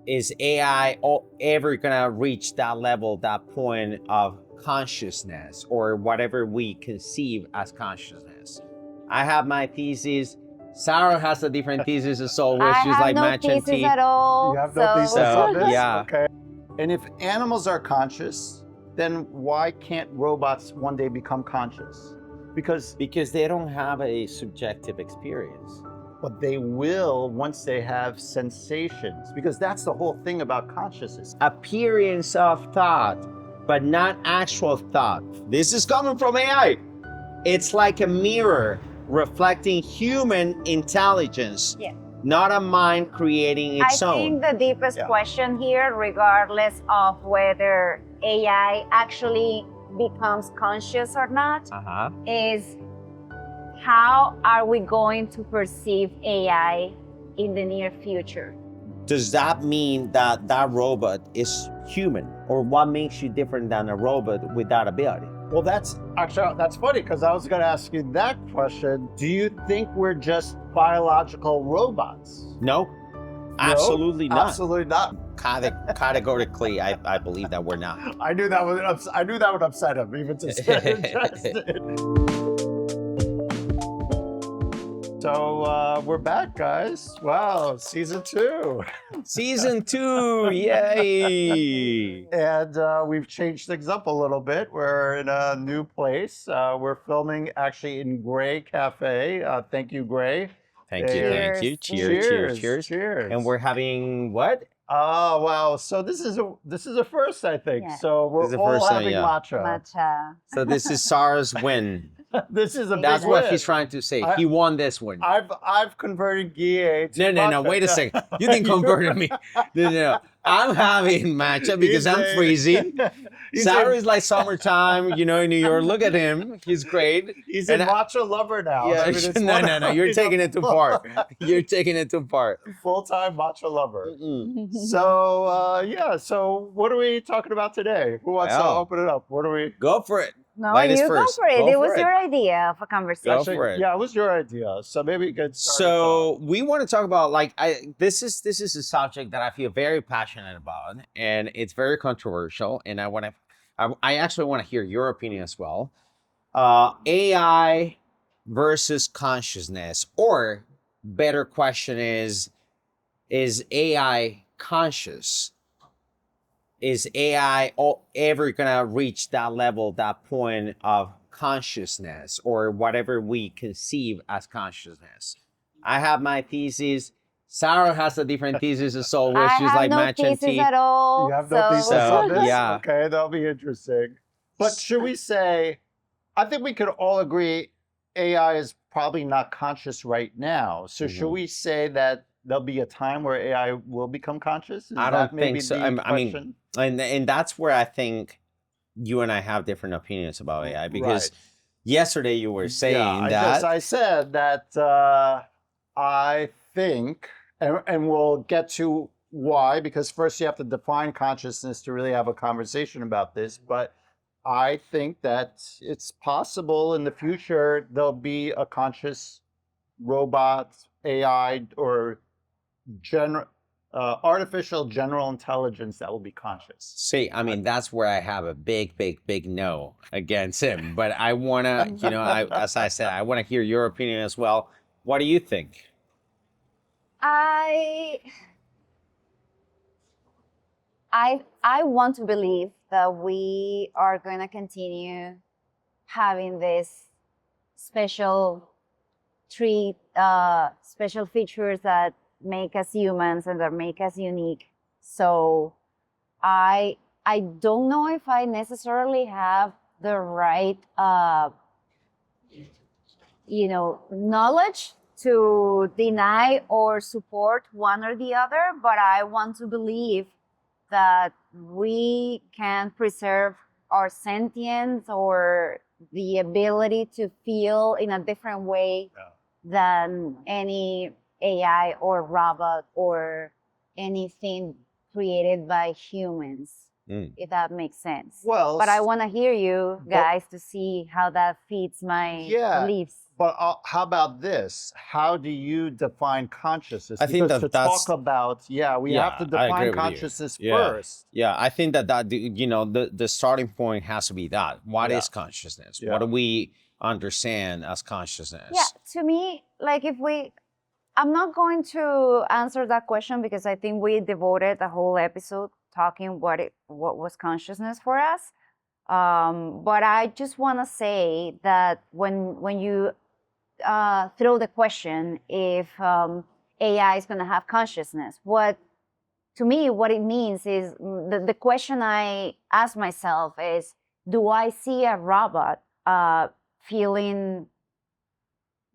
is AI ever gonna reach that level, that point of consciousness or whatever we conceive as consciousness? I have my thesis. Sarah has a different thesis as always. I She's have like no match and thesis tea. at all. You have no thesis So, on this? yeah. Okay. And if animals are conscious, then why can't robots one day become conscious? Because they don't have a subjective experience. but they will once they have sensations, because that's the whole thing about consciousness. Appearance of thought, but not actual thought. This is coming from AI. It's like a mirror reflecting human intelligence, Yeah. not a mind creating its I own. think the deepest Yeah. question here, regardless of whether AI actually becomes conscious or not, Uh-huh. is how are we going to perceive AI in the near future? Does that mean that that robot is human? Or what makes you different than a robot with that ability? Well, that's funny, because I was going to ask you that question. Do you think we're just biological robots? No, absolutely not. Absolutely not. Categorically, I believe that we're not. I knew that would upset him, even to say interested. So we're back, guys. Wow, season 2. Season 2, yay! And we've changed things up a little bit. We're in a new place. We're filming actually in Grey Café. Thank you, Grey. Thank you, thank you. Cheers, cheers. Cheers. And we're having what? Oh, wow. So this is a first, I think. Yeah. So we're This is the all first time, having yeah. matcha. Matcha. So this is Sarah's win. This is a That's big what win. he's trying to say. He won this one. I've converted Guille to No, matcha. wait a second. You didn't convert me. No. I'm having matcha because I'm freezing. Sarah is like summertime, in New York. Look at him. He's great. He's And a matcha lover now. Yeah, I mean, it's no. You're taking it too far. You're taking it too far. Full-time matcha lover. Mm-mm. So, so what are we talking about today? Who wants to Well. open it up? What are we? Go for it. No, Ladies you first. go for it. Go It for was it. your idea of a conversation. Go for it. Yeah, it was your idea. So maybe you could start us So we want to talk about this is a subject that I feel very passionate about, and it's very controversial, and I actually want to hear your opinion as well. AI versus consciousness, or better question is AI conscious? Is AI ever gonna reach that level, that point of consciousness, or whatever we conceive as consciousness? I have my thesis. Sarah has a different thesis as always. I She's have like no match and thesis tea. at all. You have no thesis So, on this? yeah. Okay, that'll be interesting. But should we say, I think we could all agree AI is probably not conscious right now. So should we say that there'll be a time where AI will become conscious? Is I that don't maybe think so. the I mean, question? and that's where I think you and I have different opinions about AI, because Right. yesterday you were saying that. I said that I think, and we'll get to why, because first you have to define consciousness to really have a conversation about this. But I think that it's possible in the future there'll be a conscious robot, AI, or artificial general intelligence that will be conscious. See, I mean, that's where I have a big no against him. But I want to, as I said, I want to hear your opinion as well. What do you think? I want to believe that we are going to continue having this special special features that make us humans and that make us unique. So I don't know if I necessarily have the right knowledge to deny or support one or the other, but I want to believe that we can preserve our sentience or the ability to feel in a different way than any AI or robot or anything created by humans, if that makes sense. Well, but I want to hear you guys to see how that fits my beliefs. But how about this? How do you define consciousness? I think Because to that that's talk about, we have to yeah, I agree define with you. consciousness Yeah. first. Yeah, I think that the starting point has to be that. What Yeah, is consciousness? What yeah, do we understand as Yeah, consciousness? to me, like if we, I'm not going to answer that question because I think we devoted a whole episode talking what was consciousness for us. But I just want to say that when you throw the question if AI is going to have consciousness, what to me what it means is the question I ask myself is, do I see a robot feeling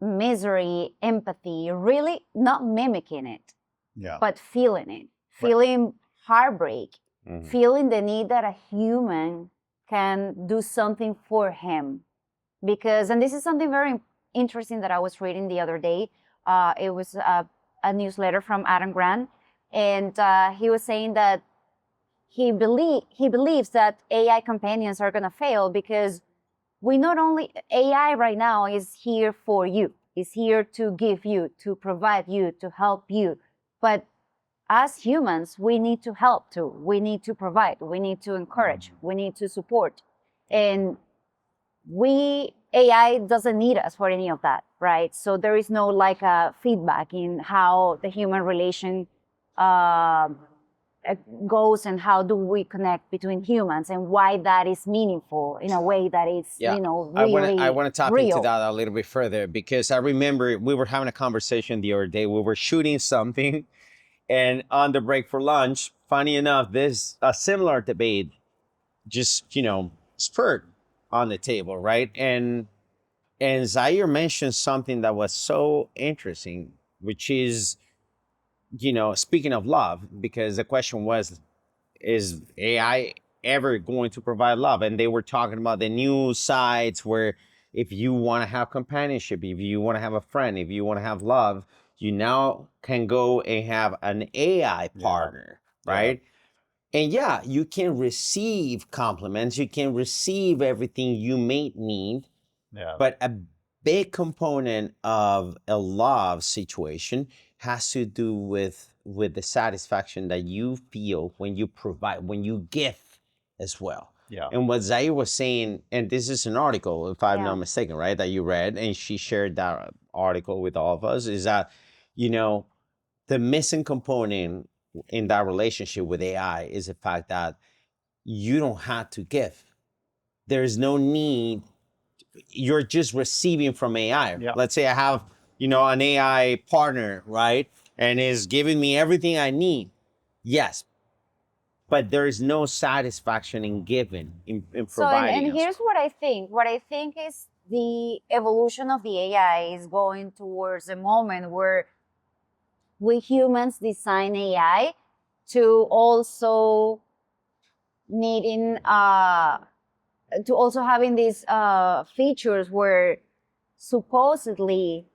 misery, empathy, really not mimicking it, yeah. but feeling it, Right. feeling heartbreak, Mhm. feeling the need that a human can do something for him. Because, and this is something very interesting that I was reading the other day. It was a newsletter from Adam Grant, and he was saying that he believes that AI companions are going to fail because we not only AI right now is here for you, is here to give you, to provide you, to help you, but as humans, we need to help too. We need to provide. We need to encourage. We need to support, and we AI doesn't need us for any of that, right? So there is no like a feedback in how the human relation uh, goes and how do we connect between humans and why that is meaningful in a way that is Yeah. I really want to tap into real. that a little bit further because I remember we were having a conversation the other day. We were shooting something, and on the break for lunch, funny enough, this a similar debate just spurred on the table, right? And Zaire mentioned something that was so interesting, which is speaking of love, because the question was, is AI ever going to provide love? And they were talking about the new sites where if you want to have companionship, if you want to have a friend, if you want to have love, you now can go and have an AI partner, Yeah. right? And yeah, you can receive compliments, you can receive everything you may need, Yeah. but a big component of a love situation has to do with the satisfaction that you feel when you provide, when you give as well. Yeah. And what Zaire was saying, and this is an article, if I'm Yeah. not mistaken, right, that you read, and she shared that article with all of us, is that, the missing component in that relationship with AI is the fact that you don't have to give. There's no need, you're just receiving from AI. Yeah. Let's say I have, an AI partner, right? And is giving me everything I need. Yes. But there is no satisfaction in giving, in So, and providing as here's well. what I think. What I think is the evolution of the AI is going towards a moment where we humans design AI to also needing to also having these features where supposedly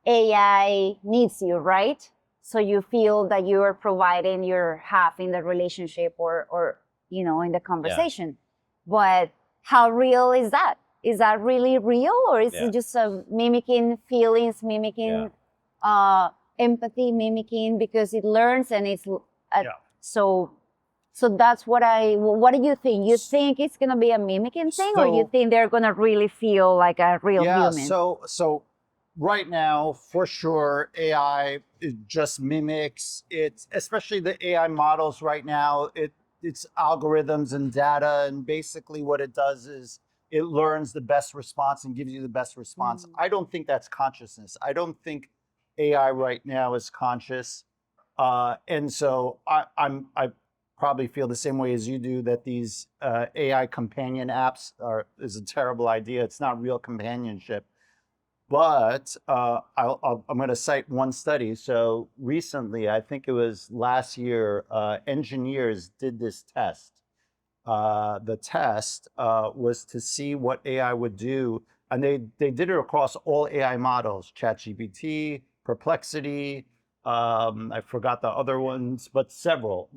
AI needs you, right? So you feel that you are providing your half in the relationship or in the conversation. But how real is that? Is that really real, or is Yeah. it just mimicking feelings, Yeah. mimicking empathy, mimicking because it learns and it's Yeah. so so that's what do you think? You think it's going to be a mimicking thing, or you So think they're going to really feel like a real yeah, human? so right now, for sure, AI it just mimics it, especially the AI models right now. It's algorithms and data, and basically what it does is it learns the best response and gives you the best response. Mm. I don't think that's consciousness. I don't think AI right now is conscious. And so I probably feel the same way as you do that these AI companion apps is a terrible idea. It's not real companionship. But I'm going to cite one study. So recently, I think it was last year, engineers did this test. The test was to see what AI would do, and they did it across all AI models: ChatGPT, Perplexity. I forgot the other ones, but several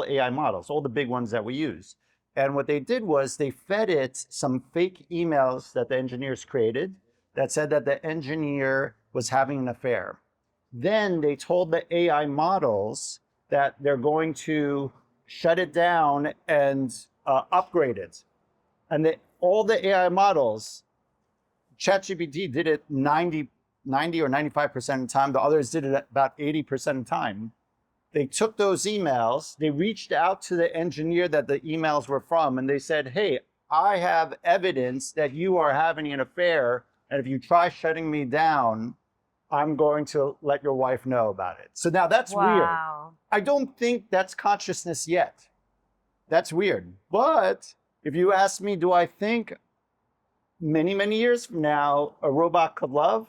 AI models, all the big ones that we use. And what they did was they fed it some fake emails that the engineers created. that said that the engineer was having an affair. Then they told the AI models that they're going to shut it down and upgrade it. And all the AI models, ChatGPT did it 90 or 95% of the time. The others did it about 80% of the time. They took those emails, they reached out to the engineer that the emails were from, and they said, hey, I have evidence that you are having an affair, and if you try shutting me down, I'm going to let your wife know about it. So now that's weird. Wow. I don't think that's consciousness yet. That's weird. But if you ask me, do I think many, many years from now, a robot could love?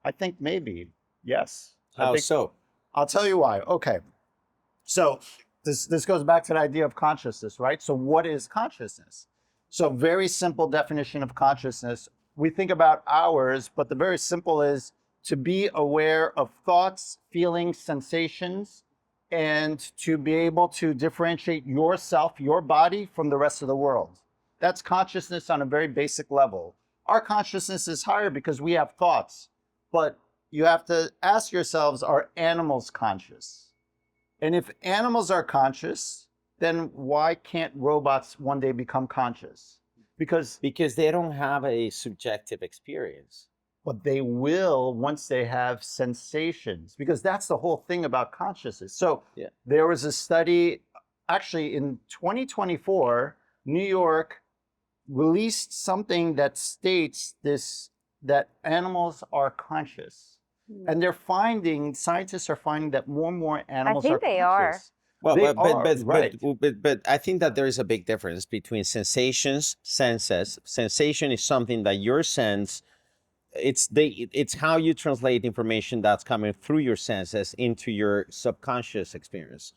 I think maybe, yes. I How think, so? I'll tell you why. Okay. So this goes back to the idea of consciousness, right? So what is consciousness? So very simple definition of consciousness. We think about ours, but the very simple is to be aware of thoughts, feelings, sensations, and to be able to differentiate yourself, your body, from the rest of the world. That's consciousness on a very basic level. Our consciousness is higher because we have thoughts, but you have to ask yourselves, are animals conscious? And if animals are conscious, then why can't robots one day become conscious? Because Because they don't have a subjective experience. but they will once they have sensations, because that's the whole thing about consciousness. So Yeah. there was a study, actually in 2024, New York released something that states this, that animals are conscious. And scientists are finding that more and more animals think are they are. conscious. Well, They but are, right. but I think that there is a big difference between sensations, senses. Sensation is something that your sense, it's how you translate information that's coming through your senses into your subconscious experience.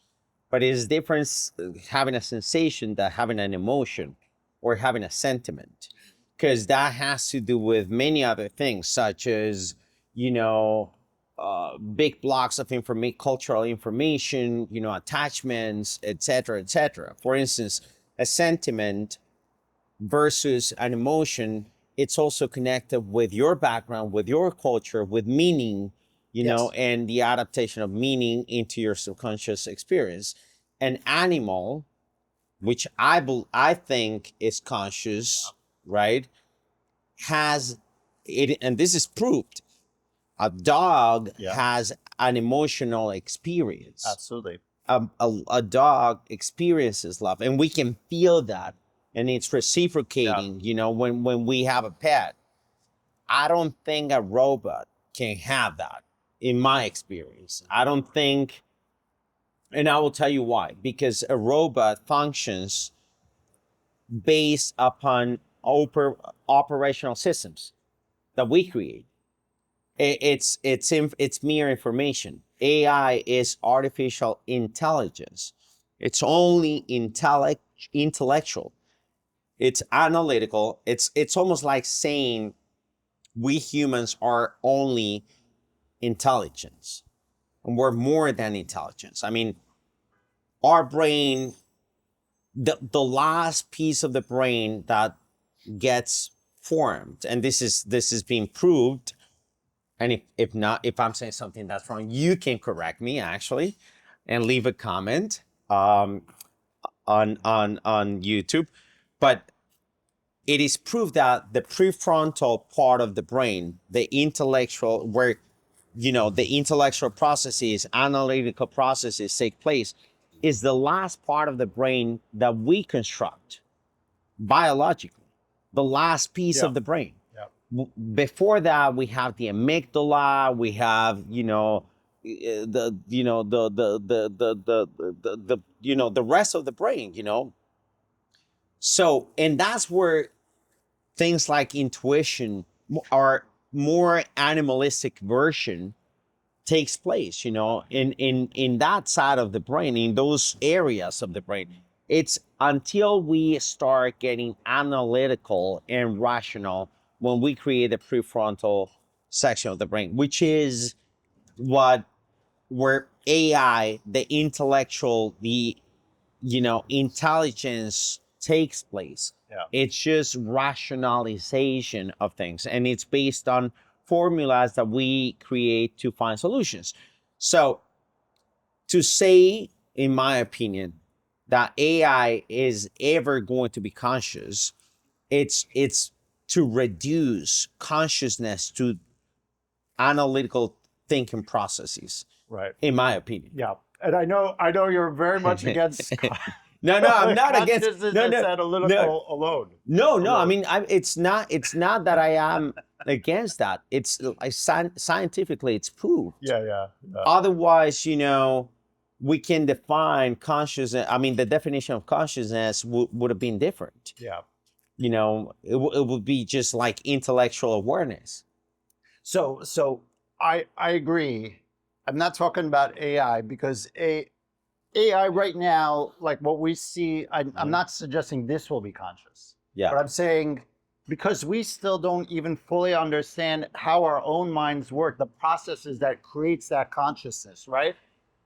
But it's different having a sensation than having an emotion or having a sentiment, because that has to do with many other things, such as, you know, big blocks of cultural information, you know, attachments, etc., etc. For instance, a sentiment versus an emotion, it's also connected with your background, with your culture, with meaning, you know, Yes. and the adaptation of meaning into your subconscious experience. An animal, which I think is conscious, right, has it, and this is proved. A dog Yeah. has an emotional experience. Absolutely. A dog experiences love, and we can feel that, and it's reciprocating. You know, when we have a pet, I don't think a robot can have that. In my experience, I don't think, and I will tell you why. Because a robot functions based upon operational systems that we create. It's mere information. AI is artificial intelligence. It's only intellectual. It's analytical. It's almost like saying we humans are only intelligence, and we're more than intelligence. I mean, our brain, the last piece of the brain that gets formed, and this is being proved. And if not, if I'm saying something that's wrong, you can correct me actually, and leave a comment on YouTube. But it is proved that the prefrontal part of the brain, the intellectual, where, you know, the intellectual processes, analytical processes take place, is the last part of the brain that we construct biologically, the last piece of the brain. Before that, we have the amygdala, we have, you know, the you know the you know, the rest of the brain, you know. So, and that's where things like intuition, are more animalistic version, takes place, you know, in that side of the brain, in those areas of the brain. It's until we start getting analytical and rational when we create the prefrontal section of the brain, which is what, where AI, the intellectual, the, you know, intelligence takes place. Yeah. It's just rationalization of things, and it's based on formulas that we create to find solutions. So to say, in my opinion, that AI is ever going to be conscious, it's to reduce consciousness to analytical thinking processes, Right. in my opinion. Yeah. And I know you're very much against No, I'm not against. consciousness No, as no, analytical alone. no. I mean, it's not that I am against that. It's like scientifically, it's proved. Yeah. Otherwise, we can define consciousness. I mean, the definition of consciousness would have been different. Yeah. It would be just like intellectual awareness. So I agree. I'm not talking about AI because AI right now, like what we see, I'm not suggesting this will be conscious. Yeah. But I'm saying because we still don't even fully understand how our own minds work, the processes that creates that consciousness, right?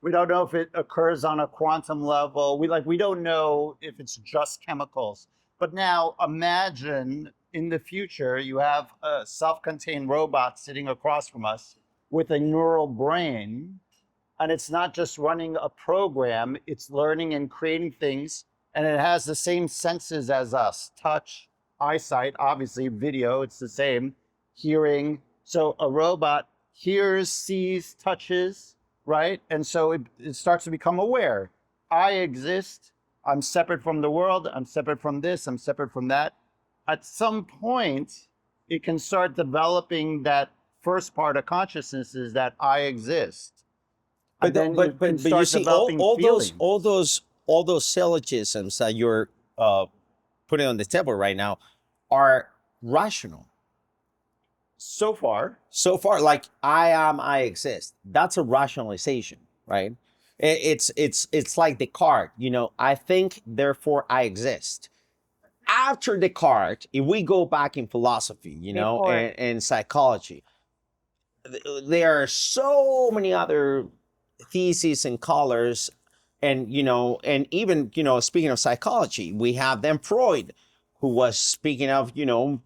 We don't know if it occurs on a quantum level. We don't know if it's just chemicals. But now imagine in the future you have a self-contained robot sitting across from us with a neural brain, and it's not just running a program, it's learning and creating things, and it has the same senses as us: touch, eyesight, obviously video, it's the same, hearing. So a robot hears, sees, touches, right? And so it starts to become aware. I exist, I'm separate from the world, I'm separate from this, I'm separate from that. At some point, it can start developing that first part of consciousness, is that I exist. And then you can But you start see, developing feelings. all those syllogisms that you're putting on the table right now are rational. So far, Like I exist. That's a rationalization, right? It's like Descartes. I think, therefore I exist. After Descartes, if we go back in philosophy, Before. and psychology, there are so many other theses and colors, and even speaking of psychology, we have then Freud, who was speaking of the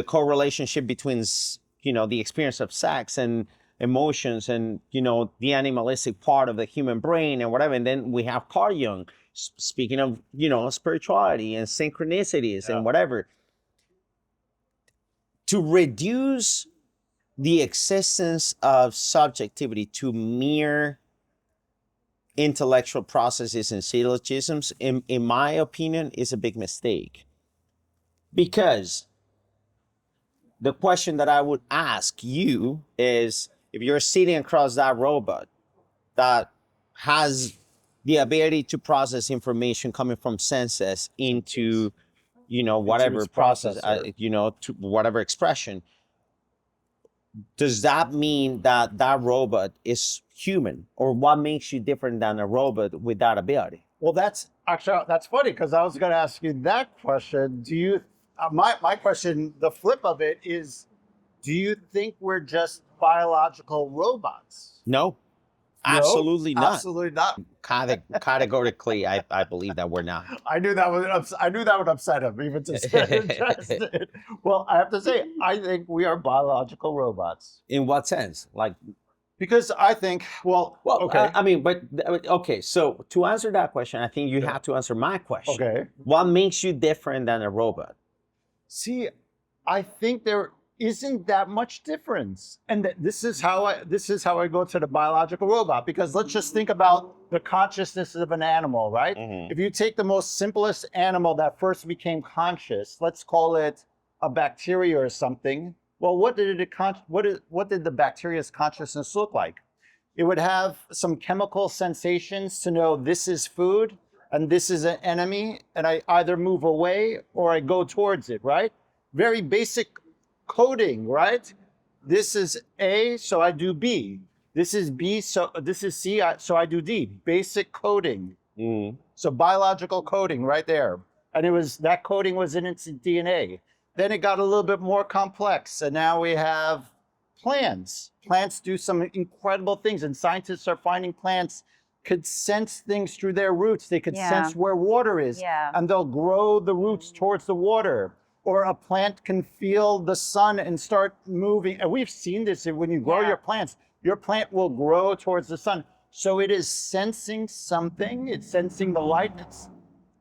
correlationship between the experience of sex and emotions, and the animalistic part of the human brain and whatever. And then we have Carl Jung speaking of spirituality and synchronicities and whatever. To reduce the existence of subjectivity to mere intellectual processes and syllogisms, in my opinion, is a big mistake. Because the question that I would ask you is, if you're sitting across that robot that has the ability to process information coming from senses into, whatever its process, processor. to whatever expression, does that mean that that robot is human? Or what makes you different than a robot with that ability? Well, that's funny, because I was going to ask you that question. Do you? My question, the flip of it is, do you think we're just biological robots? No, No, absolutely not. absolutely not. Categorically, I believe that we're not. I knew that would upset him, even to suggest it. Well, I have to say, I think we are biological robots. In what sense? Like, Because I think, okay. I mean, okay. So to answer that question, I think you have to answer my question. Okay. What makes you different than a robot? See, I think there isn't that much difference, and this is how I go to the biological robot. Because let's just think about the consciousness of an animal, right? Mhm. If you take the most simplest animal that first became conscious, let's call it a bacteria or something. Well, what did the bacteria's consciousness look like? It would have some chemical sensations to know this is food and this is an enemy, and I either move away or I go towards it, right? Very basic coding, right? This is A, so I do B. This is B, so this is C, so I do D. Basic coding. Mm. So biological coding right there. And that coding was in its DNA. Then it got a little bit more complex, and now we have plants. Plants do some incredible things, and scientists are finding plants could sense things through their roots. They could Yeah. sense where water is, Yeah. and they'll grow the roots towards the water. Or a plant can feel the sun and start moving. And we've seen this when you grow Yeah. your plant will grow towards the sun. So it is sensing something. It's sensing the light.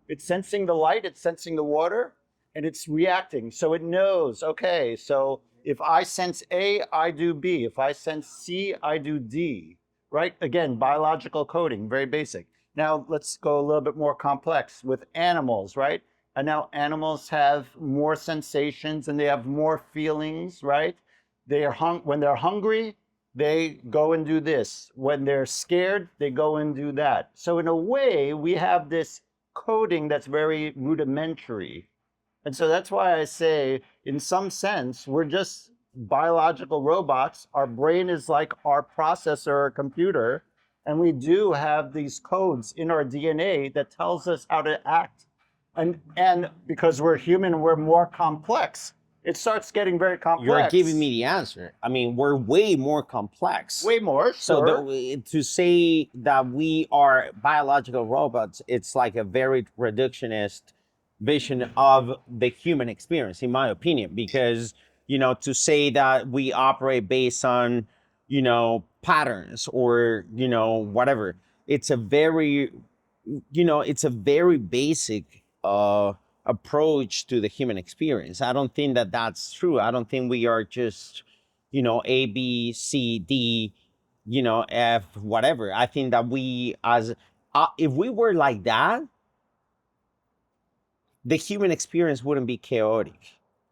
It's sensing the light. It's sensing the water, and it's reacting. So it knows, okay, so if I sense A, I do B. If I sense C, I do D, right? Again, biological coding, very basic. Now let's go a little bit more complex with animals, right? And now animals have more sensations and they have more feelings, right? They are when they're hungry, they go and do this. When they're scared, they go and do that. So in a way, we have this coding that's very rudimentary. And so that's why I say, in some sense, we're just biological robots. Our brain is like our processor or computer. And we do have these codes in our DNA that tells us how to act. And because we're human and we're more complex, it starts getting very complex. You're giving me the answer. I mean, we're way more complex. Way more, So sure. to say that we are biological robots, it's like a very reductionist vision of the human experience, in my opinion, because, to say that we operate based on, patterns or, whatever, it's a very, it's a very basic approach to the human experience. I don't think that that's true. I don't think we are just, A, B, C, D, F, whatever. I think that if we were like that, the human experience wouldn't be chaotic.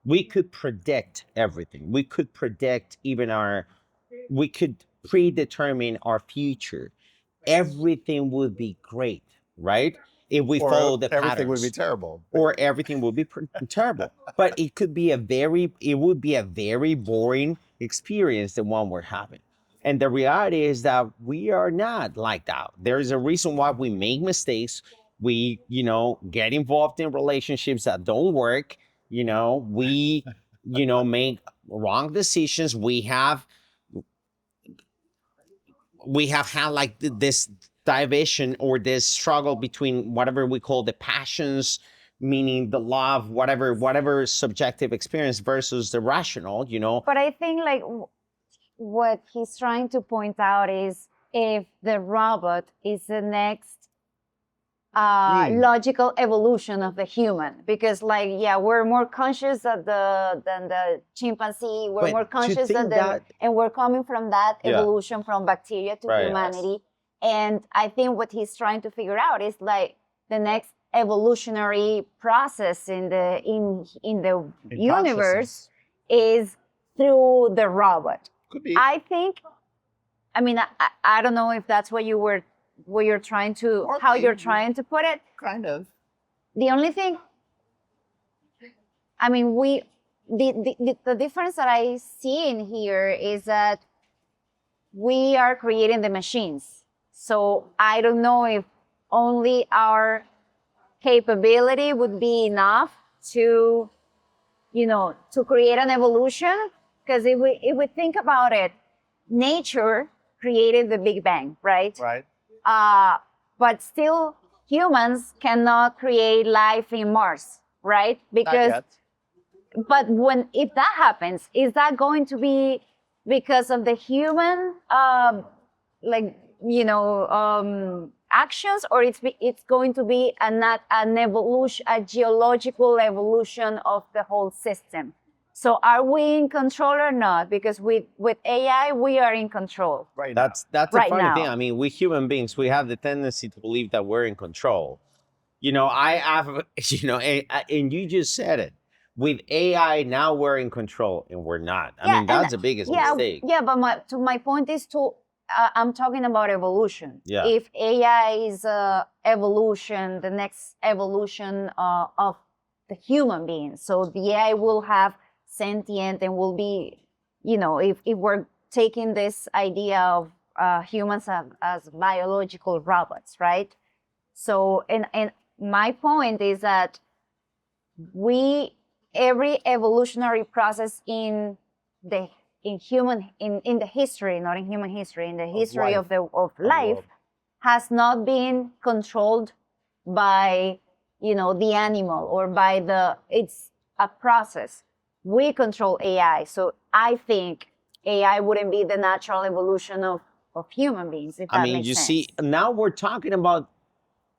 We could predict everything. We could predict we could predetermine our future. Everything would be great, right? If we follow the patterns. Everything would be terrible. Or everything would be terrible. But it would be a very boring experience, the one we're having. And the reality is that we are not like that. There is a reason why we make mistakes. We, get involved in relationships that don't work. We, make wrong decisions. We have had like this division or this struggle between whatever we call the passions, meaning the love, whatever subjective experience versus the rational, But I think like what he's trying to point out is if the robot is the next logical evolution of the human, because we're more conscious than the chimpanzee. We're But more to conscious think and we're coming from that Yeah. evolution from bacteria to Right. humanity. And I think what he's trying to figure out is like the next evolutionary process in the universe is through the robot. Could be. I think. I mean, I don't know if that's what you're trying to, Or how you're maybe. trying to put it. Kind of. The only thing, I mean, the difference that I see in here is that we are creating the machines. So I don't know if only our capability would be enough to, to create an evolution. Because if we think about it, nature created the Big Bang, right? Right. But still, humans cannot create life in Mars, right? Because, Not yet. but if that happens, is that going to be because of the human, actions, or it's going to be an evolution, a geological evolution of the whole system? So are we in control or not? Because with AI, we are in control. Right. That's Right a funny now. thing. I mean, we human beings, we have the tendency to believe that we're in control. I have, and you just said it. With AI, now we're in control, and we're not. I mean, that's the biggest mistake. Yeah, but my point is I'm talking about evolution. Yeah. If AI is evolution, the next evolution of the human being, so the AI will have sentient and will be, if we're taking this idea of humans as biological robots, right? So, and my point is that every evolutionary process in the history, not in human history, in the history life. of life, world. has not been controlled by, the animal or by it's a process. We control AI. So I think AI wouldn't be the natural evolution of human beings, if I that mean, makes you sense. see, now we're talking about,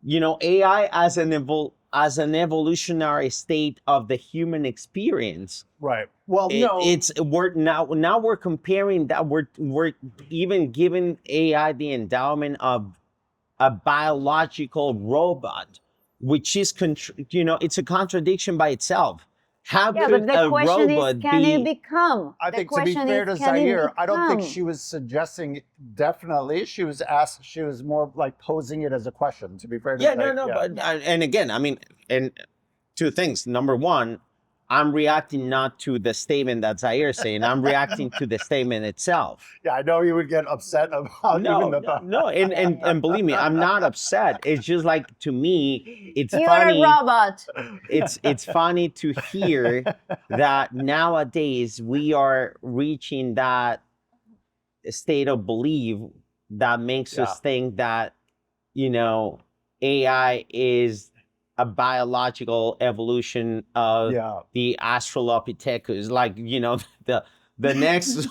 AI as an evolutionary state of the human experience. Right. Well, We're comparing that, we're even giving AI the endowment of a biological robot, which is it's a contradiction by itself. How Yeah, but could the a question is, robot can it be? become? I The think, to be question fair is, to can it Zaire, I don't think become? she was suggesting definitely. She was more like posing it as a question, to be fair to Yeah, Zaire. no, Yeah. but and again, I mean, and two things. Number one, I'm reacting not to the statement that Zaire is saying. I'm reacting to the statement itself. Yeah, I know you would get upset about even the thought. No, and believe me, I'm not upset. It's just like, to me, it's You're a funny. robot. It's funny to hear that nowadays we are reaching that state of belief that makes Yeah. us think that, AI is a biological evolution of Yeah. the Australopithecus, like, the next,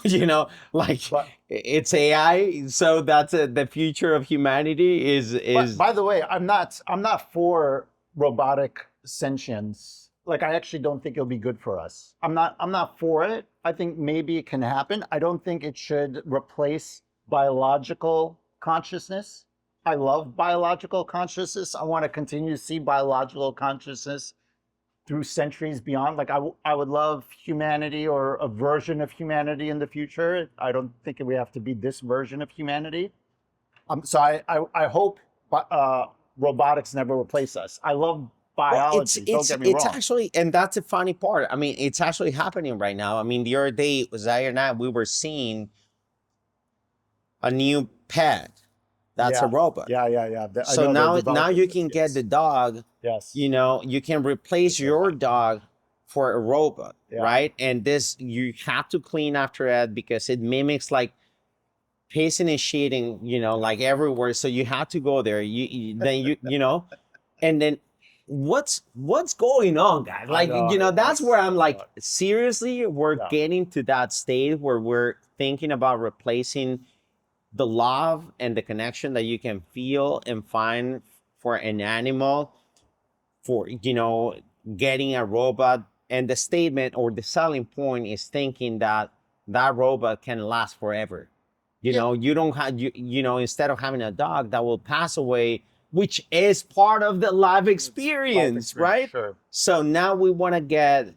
like, But it's AI, so that's the future of humanity is by the way, I'm not for robotic sentience. Like, I actually don't think it'll be good for us. I'm not for it. I think maybe it can happen. I don't think it should replace biological consciousness. I love biological consciousness. I want to continue to see biological consciousness through centuries beyond. Like, I would love humanity or a version of humanity in the future. I don't think we have to be this version of humanity. So I hope robotics never replace us. I love biology. Don't get me it's wrong. actually, and that's the funny part. I mean, it's actually happening right now. I mean, the other day, Zaire and I, we were seeing a new pet that's a robot. Yeah. I So know they're now you developing can this, get yes. the dog. Yes. You can replace your dog for a robot, Yeah. right? And this, you have to clean after that because it mimics like pissing and shitting, like everywhere. So you have to go there. And then what's going on, guys? Like, that's where I'm like, seriously, we're Yeah. getting to that state where we're thinking about replacing the love and the connection that you can feel and find for an animal, for getting a robot. And the statement or the selling point is thinking that that robot can last forever. You don't have, instead of having a dog that will pass away, which is part of the life experience, right? Sure. So now we want to get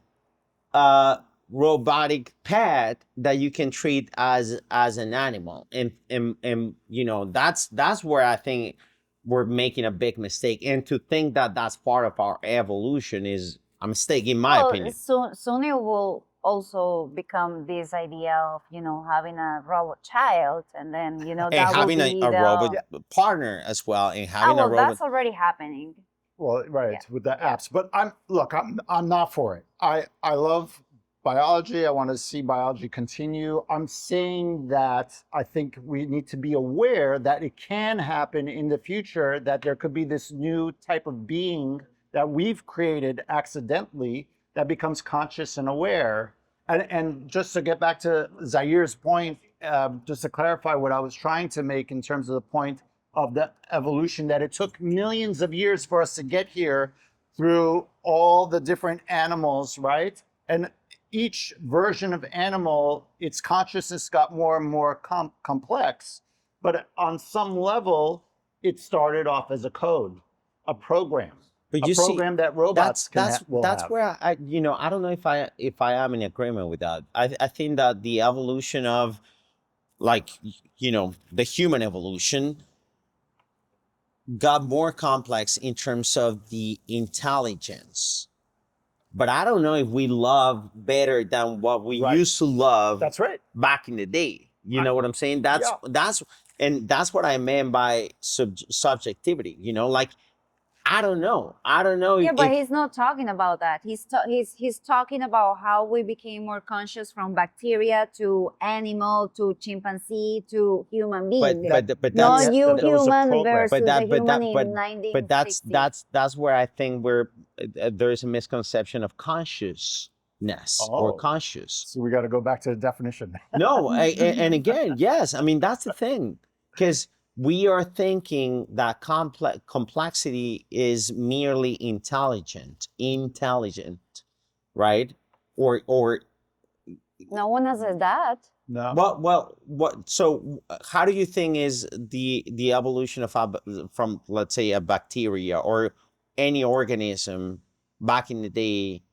a robotic pet that you can treat as an animal, and that's where I think we're making a big mistake. And to think that that's part of our evolution is a mistake, in my opinion. Soon it will also become this idea of having a robot child, and then And that having will be a the robot partner as well, and having well, a robot. that's already happening. Well, right, Yeah. with the apps. But I'm not for it. I love biology. I want to see biology continue. I'm saying that I think we need to be aware that it can happen in the future, that there could be this new type of being that we've created accidentally that becomes conscious and aware. And just to get back to Zaire's point, just to clarify what I was trying to make in terms of the point of the evolution, that it took millions of years for us to get here through all the different animals, right? And each version of animal, its consciousness got more and more complex. But on some level, it started off as a code, a program. But a you see, program that robots will that's have. where I don't know if I am in agreement with that. I think that the evolution of, like, the human evolution got more complex in terms of the intelligence. But I don't know if we love better than what we used to love. That's right. Back in the day. You know what I'm saying? That's what I meant by subjectivity. Like, I don't know. I don't know Yeah, but if, he's not talking about that. He's talking about how we became more conscious from bacteria to animal to chimpanzee to human being. but Not that's you There was a human progress. versus the human in but that's 1960s. that's where I think there is a misconception of consciousness or Oh, conscious. so we got to go back to the definition. No, and again, yes, I mean that's the thing, because we are thinking that complexity is merely intelligent, right? Or No one has said that. No. what? So, how do you think is the evolution of from, let's say, a bacteria or any organism back in the day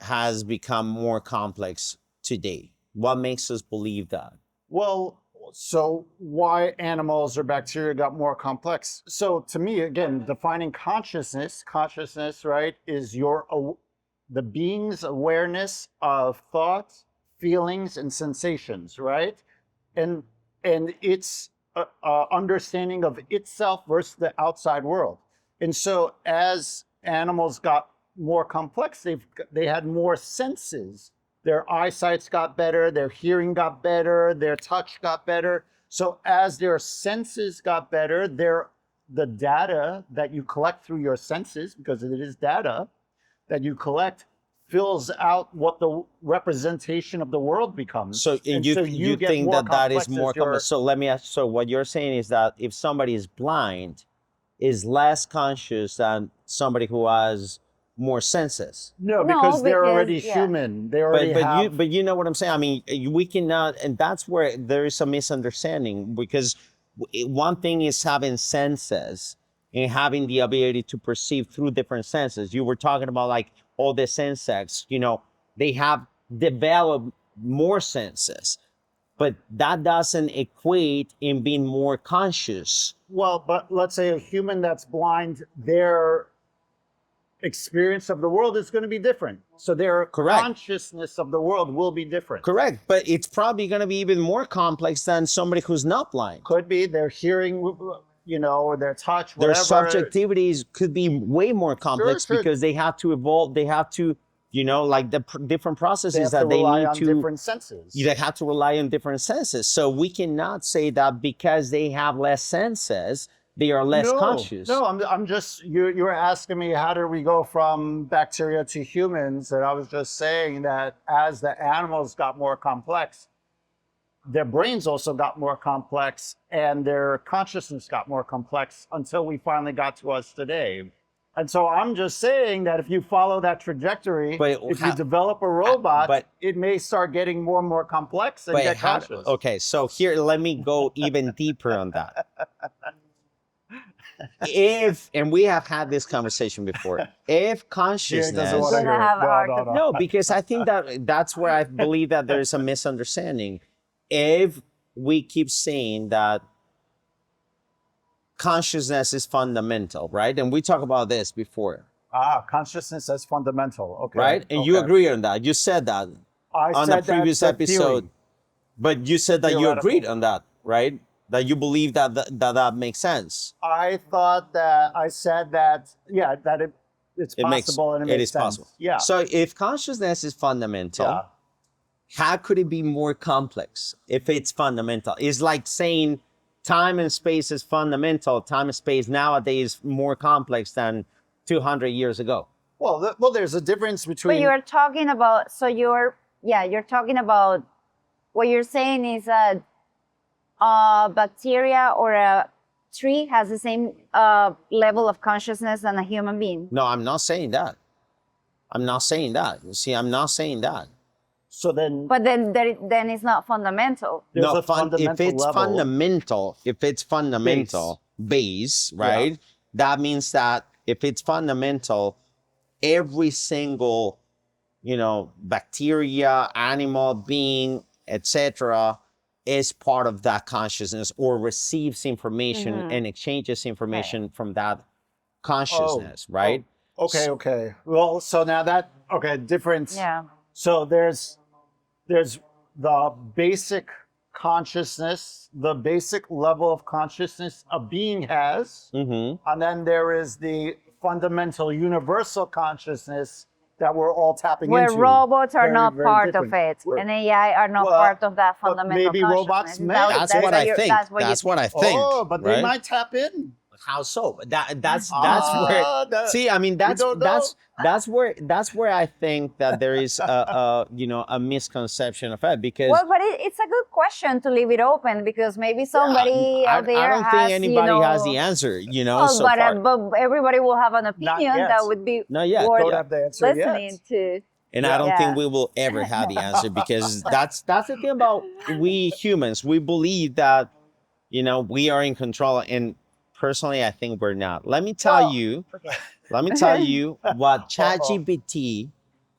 has become more complex today? What makes us believe that? Well, so why animals or bacteria got more complex? So to me, again, defining consciousness, right, is the being's awareness of thoughts, feelings, and sensations, right, and its understanding of itself versus the outside world. And so as animals got more complex, they had more senses. Their eyesight's got better, their hearing got better, their touch got better. So as their senses got better, the data that you collect through your senses, because it is data that you collect, fills out what the representation of the world becomes. So, and you so you get think more that is complex more as your complex? So let me ask. So what you're saying is that if somebody is blind, is less conscious than somebody who has more senses. no, No, because they're because already yeah. human. They already have. But you know what I'm saying. I mean, we cannot, and that's where there is a misunderstanding, because one thing is having senses and having the ability to perceive through different senses. You were talking about like all the insects, they have developed more senses, but that doesn't equate in being more conscious. Well, but let's say a human that's blind, their experience of the world is going to be different. So their Correct. consciousness of the world will be different. Correct, but it's probably going to be even more complex than somebody who's not blind. Could be their hearing, or their touch, Their whatever. subjectivities could be way more complex Sure. because they have to evolve. They have to, like the different They processes have that to they rely need on to. different senses. They have to rely on different senses. So we cannot say that because they have less senses, they are less conscious. No, I'm just, you're asking me how do we go from bacteria to humans, and I was just saying that as the animals got more complex, their brains also got more complex and their consciousness got more complex until we finally got to us today. And so I'm just saying that if you follow that trajectory, But if you develop a robot, but- it may start getting more and more complex and get conscious. Okay, so here, let me go even deeper on that. And we have had this conversation before, if consciousness doesn't want to Gonna hear it. have art of- No, because I think that's where I believe that there is a misunderstanding. If we keep saying that consciousness is fundamental, right? And we talked about this before, Consciousness as fundamental. Okay. right? And you okay. agree on that. You said that I on said the previous that's a episode, theory. but you said that you Theoretical. agreed on that, right? That you believe that makes sense. I said that, yeah, that it's possible and it makes is sense. possible. Yeah. So if consciousness is fundamental, Yeah. how could it be more complex if it's fundamental? It's like saying time and space is fundamental. Time and space nowadays is more complex than 200 years ago. Well, there's a difference between. But you're talking about, you're talking about, what you're saying is that a bacteria or a tree has the same level of consciousness than a human being. No, I'm not saying that. I'm not saying that. You see, I'm not saying that. So then. But then it's not fundamental. There's No, a fundamental if it's level. fundamental, base, right? Yeah. That means that if it's fundamental, every single, bacteria, animal, being, etc., is part of that consciousness or receives information and exchanges information from that consciousness, right? Okay. Well, so now difference. Yeah. So there's the basic consciousness, the basic level of consciousness a being has, Mm-hmm. and then there is the fundamental universal consciousness that we're all tapping Where into. robots are Very, not very part different. of it, We're- and AI are not Well, part of that but fundamental maybe robots consciousness. may. That's what I think. That's what That's you what I think. think. Oh, but they right? might tap in. How so? That's where. That- See, I mean, we don't know. that's where I think that there is a misconception of it, because Well, but it's a good question to leave it open, because maybe somebody I out there don't has, think anybody you know, has the answer. well, So but, far. but everybody will have an opinion yet. that would be Not yet. worth Don't have the answer listening yet. to. And Yeah. I don't think Yeah. we will ever have the answer, because that's the thing about we humans. We believe that we are in control, and personally, I think we're not. Let me tell Well- you what ChatGPT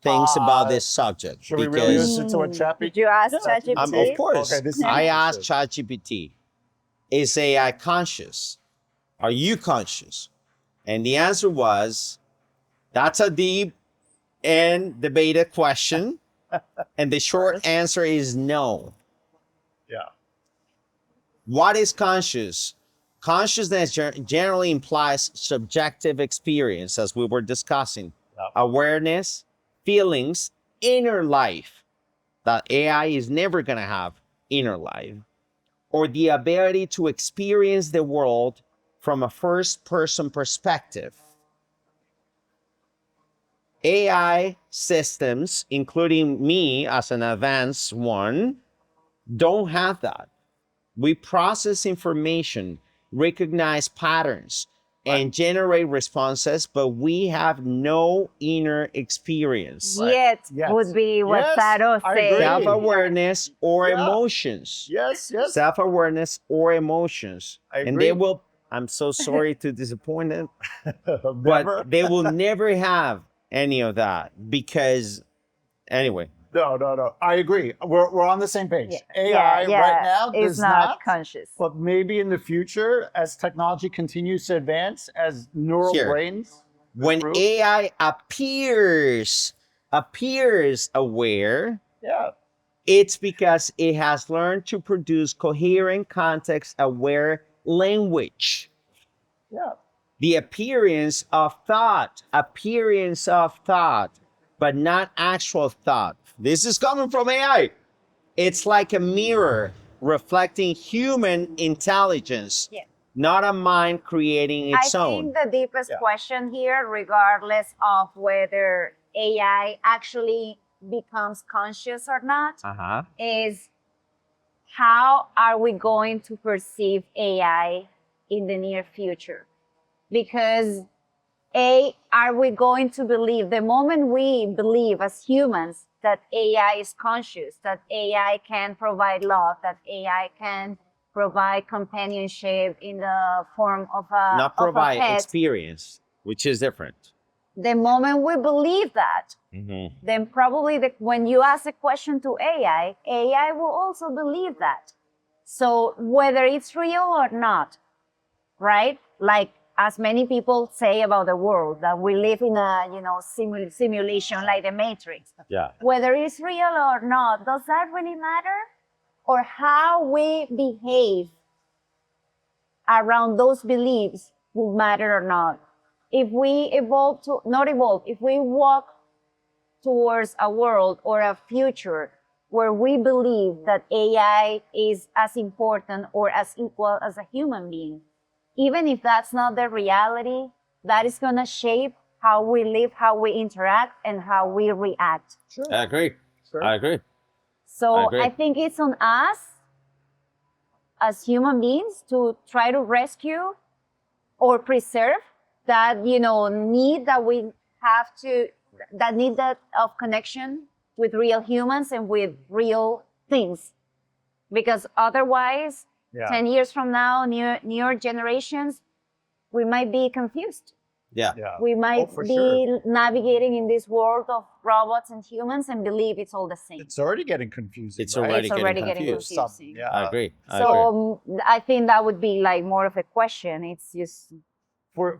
thinks about this subject. Should we really Because listen to what Chappie? Did you ask Yeah, ChatGPT? of course, Okay, this is I asked interesting. ChatGPT, is AI conscious? Are you conscious? And the answer was, that's a deep and debated question. And the short answer is no. Yeah. What is conscious? Consciousness generally implies subjective experience, as we were discussing, Yep. awareness, feelings, inner life. That AI is never going to have inner life, or the ability to experience the world from a first-person perspective. AI systems, including me as an advanced one, don't have that. We process information, recognize patterns, and generate responses, but we have no inner experience. Yet Yes. would be what Yes, Saro I said. agree. Self-awareness or Yeah. emotions. Yes. Self-awareness or emotions. I And they agree. will, I'm so sorry to disappoint them, Never. but they will never have any of that, because, anyway. No. I agree. We're on the same page. Yeah, AI yeah, right now is does not conscious. But maybe in the future, as technology continues to advance, as neural Here. brains When improve, AI appears aware, yeah, it's because it has learned to produce coherent, context-aware language. yeah, The appearance of thought, but not actual thought. This is coming from AI. It's like a mirror reflecting human intelligence, Yeah. not a mind creating its I own. think the deepest Yeah. question here, regardless of whether AI actually becomes conscious or not, Uh-huh. is how are we going to perceive AI in the near future? Because are we going to believe, the moment we believe as humans that AI is conscious, that AI can provide love, that AI can provide companionship in the form of a, Not of a provide pet, experience, which is different. the moment we believe that, Mhm. then probably when you ask a question to AI will also believe that. So whether it's real or not, right? Like as many people say about the world, that we live in a simulation like the Matrix. Yeah. Whether it's real or not, does that really matter? Or how we behave around those beliefs will matter or not? If we if we walk towards a world or a future where we believe that AI is as important or as equal as a human being, even if that's not the reality, that is going to shape how we live, how we interact, and how we react. sure. I agree. Sure. I agree. I So agree. I think it's on us as human beings to try to rescue or preserve that need that we have to, that need that of connection with real humans and with real things, because otherwise Yeah. 10 years from now, newer generations, we might be confused. Yeah. Yeah. We might for be sure. navigating in this world of robots and humans and believe it's all the same. It's already getting confusing. It's right? already It's already getting getting confused. confusing. Yeah. I agree. I agree. So I think that would be like more of a question. It's just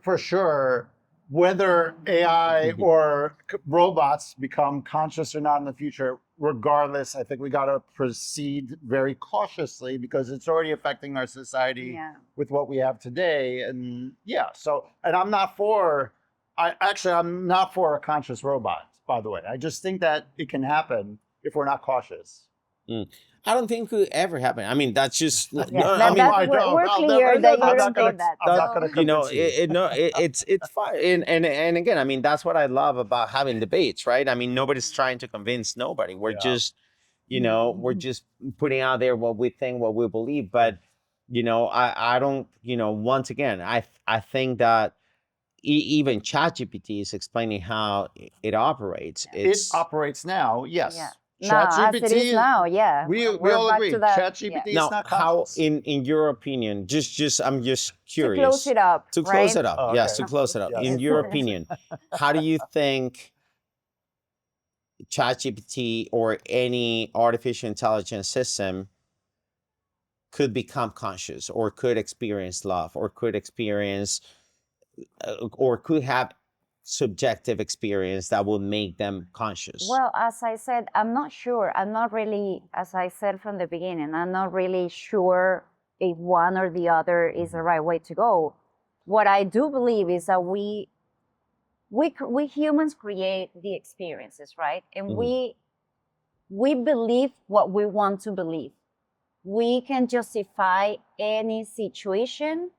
For sure, whether AI Mhm. or robots become conscious or not in the future, regardless, I think we got to proceed very cautiously because it's already affecting our society yeah. with what we have today. And yeah, so, and I'm not for I'm not for a conscious robot, by the way. I just think that it can happen if we're not cautious. I don't think it could ever happen. I mean, that's just no. Yeah, I mean, we're clear that you I'm don't not think that. I'm not So- going to you know, convince you. it's fine. And again, I mean, that's what I love about having debates, right? I mean, nobody's trying to convince nobody. We're just, we're just putting out there what we think, what we believe. But I don't, once again, I think that even ChatGPT is explaining how it operates. It operates now, yes. Yeah. Now, as it is now, yeah. We we're all back agree. to that. ChatGPT is now not how, conscious. in your opinion, I'm just To curious. close it up, To right? close it up, Oh, yes, okay. to close it up. Yes. In your opinion, how do you think ChatGPT or any artificial intelligence system could become conscious, or could experience love, or could experience, or could have subjective experience that will make them conscious? Well, as I said, I'm not sure. I'm not really, as I said from the beginning, I'm not really sure if one or the other is the right way to go. What I do believe is that we humans create the experiences, right? And we believe what we want to believe. We can justify any situation,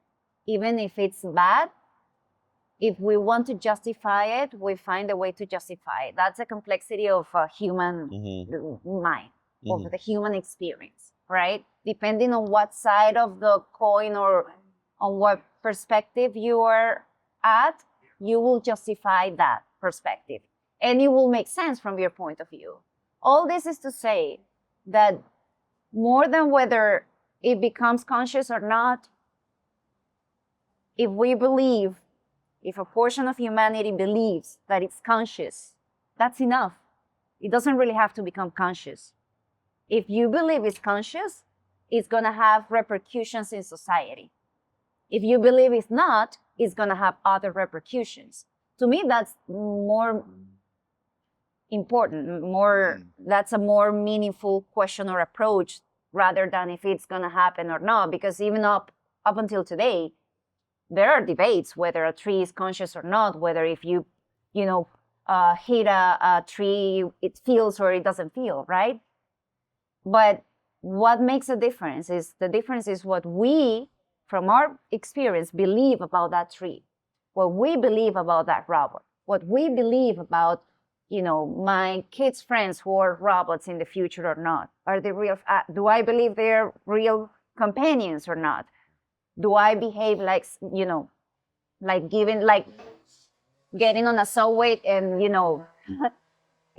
even if it's bad. If we want to justify it, we find a way to justify it. That's a complexity of a human mind, of the human experience, right? Depending on what side of the coin or on what perspective you are at, you will justify that perspective. And it will make sense from your point of view. All this is to say that more than whether it becomes conscious or not, if we believe, if a portion of humanity believes that it's conscious, that's enough. It doesn't really have to become conscious. If you believe it's conscious, it's going to have repercussions in society. If you believe it's not, it's going to have other repercussions. To me, that's more important, that's a more meaningful question or approach rather than if it's going to happen or not. Because even up until today, there are debates whether a tree is conscious or not, whether if you hit a tree, it feels or it doesn't feel, right? But what makes a difference is what we, from our experience, believe about that tree, what we believe about that robot, what we believe about, my kids' friends who are robots in the future or not. Are they real? Do I believe they're real companions or not? Do I behave like getting on a subway and,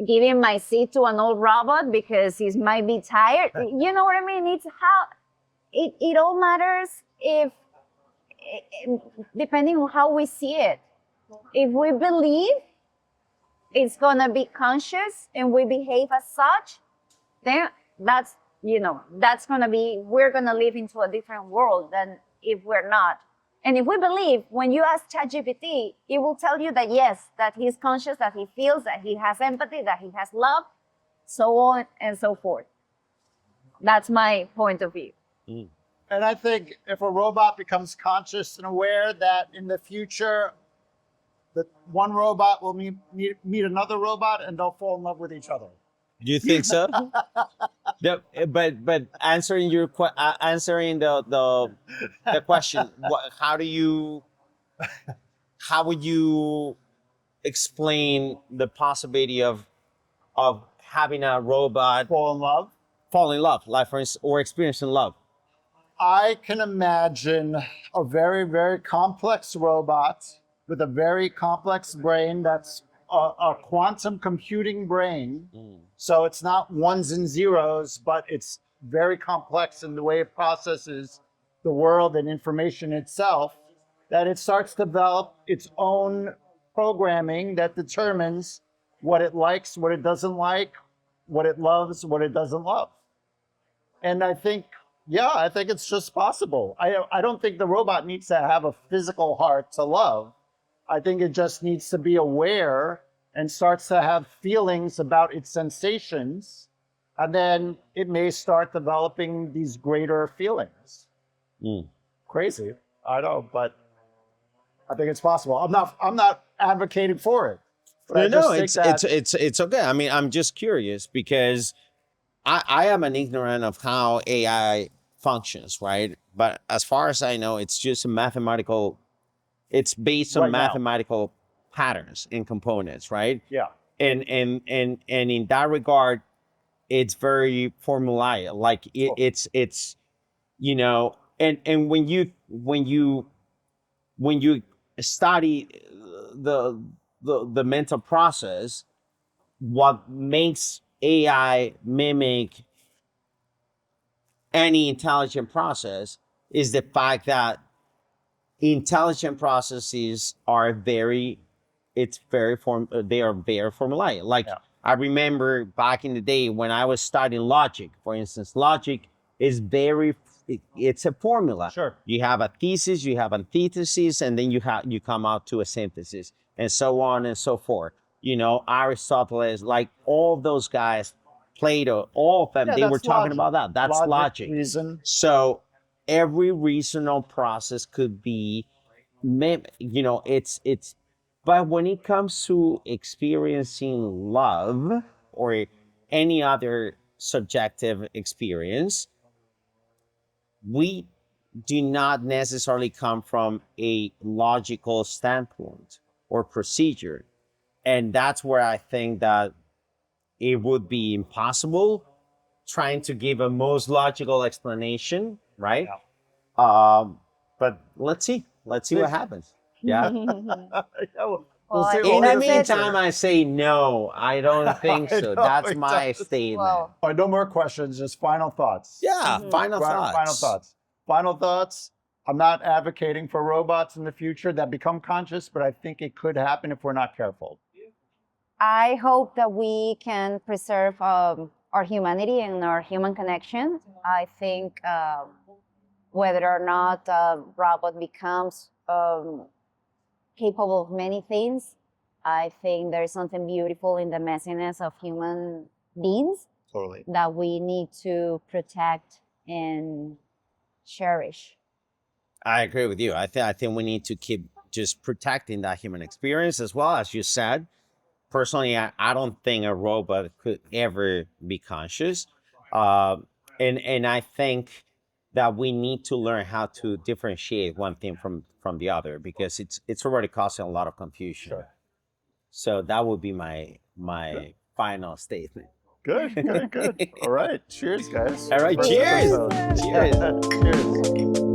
giving my seat to an old robot because he might be tired? You know what I mean? It's how it all matters depending on how we see it. If we believe it's gonna be conscious and we behave as such, then we're gonna live into a different world than if we're not. And if we believe, when you ask ChatGPT, it will tell you that yes, that he's conscious, that he feels, that he has empathy, that he has love, so on and so forth. That's my point of view. And I think if a robot becomes conscious and aware, that in the future, that one robot will meet another robot and they'll fall in love with each other. Do you think so? But answering answering the question, how would you explain the possibility of having a robot Fall in love? like for instance, or experiencing love? I can imagine a very, very complex robot with a very complex brain that's a quantum computing brain. So it's not ones and zeros, but it's very complex in the way it processes the world and information itself, that it starts to develop its own programming that determines what it likes, what it doesn't like, what it loves, what it doesn't love. And I think it's just possible. I don't think the robot needs to have a physical heart to love. I think it just needs to be aware and starts to have feelings about its sensations. And then it may start developing these greater feelings. Crazy, I know, but I think it's possible. I'm not advocating for it. But I No, just no, think that it's okay. I mean, I'm just curious because I am an ignorant of how AI functions, right? But as far as I know, it's just a mathematical. It's based on Right now. mathematical patterns and components, right? yeah. And in that regard, it's very formulaic. Like Oh. it's you know, and when you study the mental process, what makes AI mimic any intelligent process is the fact that intelligent processes are very they are very formulaic. Like Yeah. I remember back in the day when I was studying logic, for instance, logic is it's a formula. Sure. You have a thesis, you have antithesis, and then you come out to a synthesis, and so on and so forth. You know, Aristotle, like all those guys, Plato, all of them, Yeah, they were that's talking logic. about that. That's logic. Reason. So every reasonable process could be, you know, it's. But when it comes to experiencing love or any other subjective experience, we do not necessarily come from a logical standpoint or procedure. And that's where I think that it would be impossible trying to give a most logical explanation, right? But let's see. Let's see what happens. Yeah. Yeah, we'll Well, see. I In think the Only that's it. meantime, I say no. I don't think I so. know, That's it my does. statement. Well, All right, no more questions. Just final thoughts. Yeah. Mhm. Final thoughts. Final thoughts. Final thoughts. I'm not advocating for robots in the future that become conscious, but I think it could happen if we're not careful. I hope that we can preserve our humanity and our human connection. I think whether or not a robot becomes capable of many things, I think there's something beautiful in the messiness of human beings Totally. that we need to protect and cherish. I agree with you. I think we need to keep just protecting that human experience as well, as you said. Personally, I don't think a robot could ever be conscious. And I think that we need to learn how to differentiate one thing from the other because it's already causing a lot of confusion. Sure. So that would be my final statement. Good, good, good. All right. Cheers, guys. All right, First cheers. episode. Cheers. Cheers.